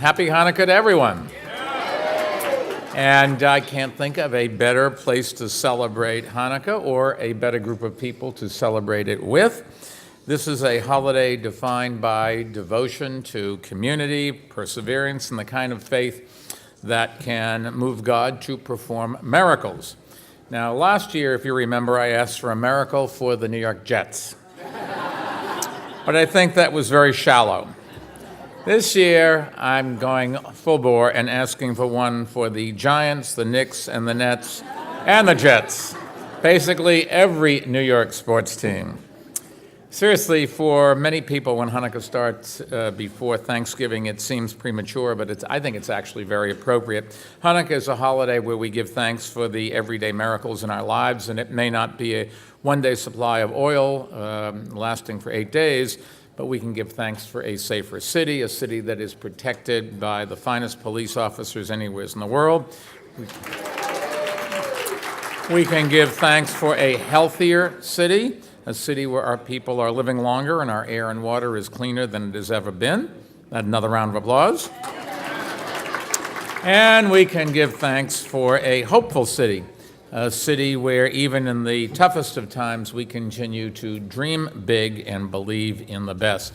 Happy Hanukkah to everyone. And I can't think of a better place to celebrate Hanukkah or a better group of people to celebrate it with. This is a holiday defined by devotion to community, perseverance, and the kind of faith that can move God to perform miracles. Now, last year, if you remember, I asked for a miracle for the New York Jets. But I think that was very shallow. This year, I'm going full bore and asking for one for the Giants, the Knicks, and the Nets, and the Jets. Basically, every New York sports team. Seriously, for many people, when Hanukkah starts before Thanksgiving, it seems premature, but I think it's actually very appropriate. Hanukkah is a holiday where we give thanks for the everyday miracles in our lives, and it may not be a one-day supply of oil lasting for 8 days, but we can give thanks for a safer city, a city that is protected by the finest police officers anywhere in the world. We can give thanks for a healthier city, a city where our people are living longer and our air and water is cleaner than it has ever been. Another round of applause. And we can give thanks for a hopeful city, a city where even in the toughest of times we continue to dream big and believe in the best.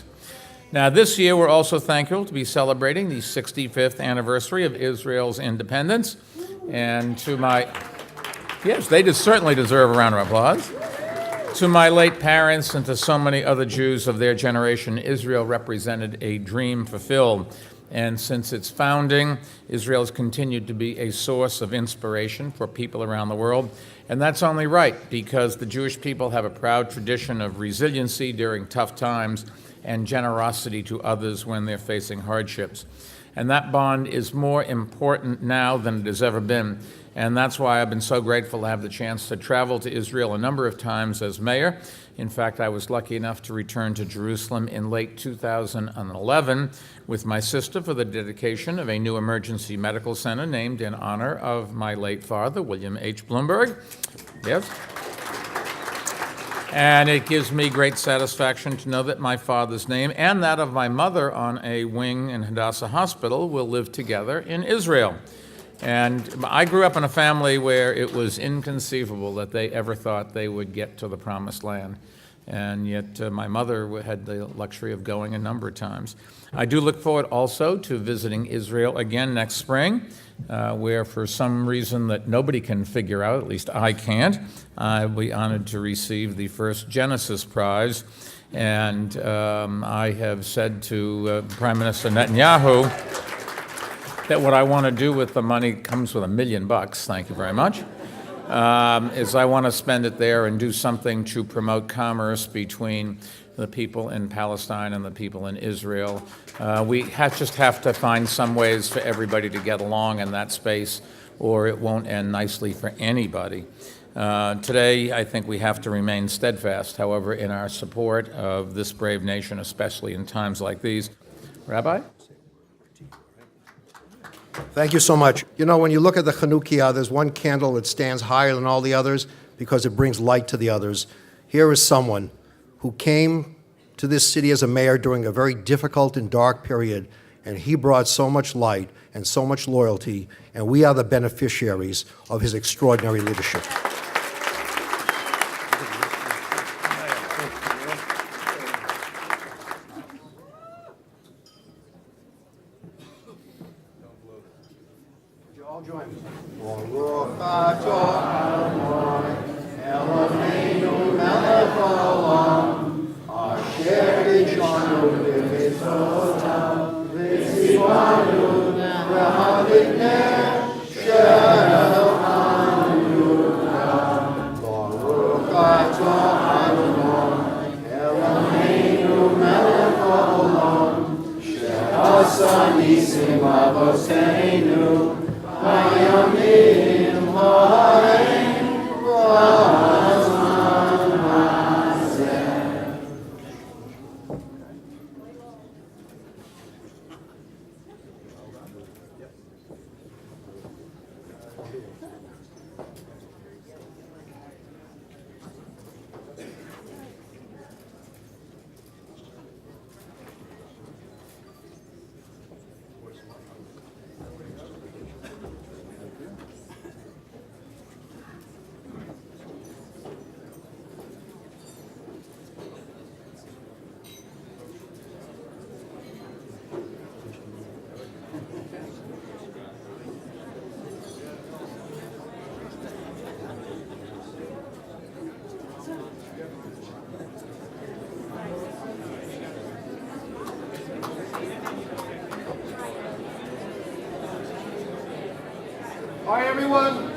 Now, this year we're also thankful to be celebrating the 65th anniversary of Israel's independence. And yes, they certainly deserve a round of applause. To my late parents and to so many other Jews of their generation, Israel represented a dream fulfilled. And since its founding, Israel has continued to be a source of inspiration for people around the world. And that's only right, because the Jewish people have a proud tradition of resiliency during tough times and generosity to others when they're facing hardships. And that bond is more important now than it has ever been. And that's why I've been so grateful to have the chance to travel to Israel a number of times as mayor. In fact, I was lucky enough to return to Jerusalem in late 2011 with my sister for the dedication of a new emergency medical center named in honor of my late father, William H. Bloomberg. Yes. And it gives me great satisfaction to know that my father's name and that of my mother on a wing in Hadassah Hospital will live together in Israel. And I grew up in a family where it was inconceivable that they ever thought they would get to the promised land. And yet my mother had the luxury of going a number of times. I do look forward also to visiting Israel again next spring, where for some reason that nobody can figure out, at least I can't, I'll be honored to receive the first Genesis Prize. And I have said to Prime Minister Netanyahu that what I want to do with the money comes with $1 million, thank you very much, is I want to spend it there and do something to promote commerce between the people in Palestine and the people in Israel. We just have to find some ways for everybody to get along in that space, or it won't end nicely for anybody. Today, I think we have to remain steadfast, however, in our support of this brave nation, especially in times like these. Rabbi? Thank you so much. You know, when you look at the Hanukkah, there's one candle that stands higher than all the others because it brings light to the others. Here is someone who came to this city as a mayor during a very difficult and dark period, and he brought so much light and so much loyalty, and we are the beneficiaries of his extraordinary leadership. All join me. Hi, everyone.